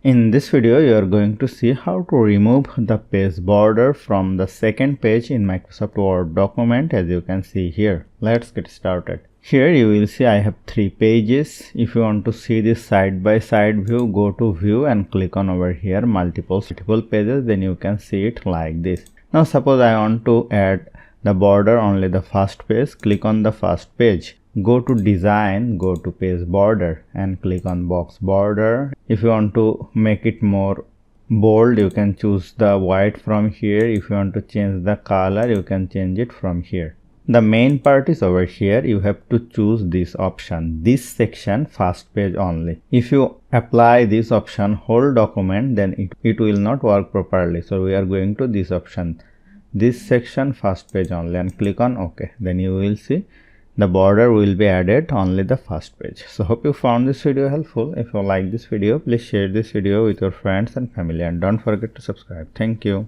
In this video, you are going to see how to remove the page border from the second page in Microsoft Word document, as you can see here. Let's get started. Here you will see I have 3 pages. If you want to see this side by side view, go to view and click on over here multiple pages, then you can see it like this. Now suppose I want to add the border only the first page, click on the first page. Go to design, go to page border and click on box border. If you want to make it more bold, you can choose the white from here. If you want to change the color, you can change it from here. The main part is over here. You have to choose this option, this section first page only. If you apply this option whole document, then it will not work properly. So we are going to this option, this section first page only, and click on OK. Then you will see the border will be added only the first page. So hope you found this video helpful. If you like this video, please share this video with your friends and family, and don't forget to subscribe. Thank you.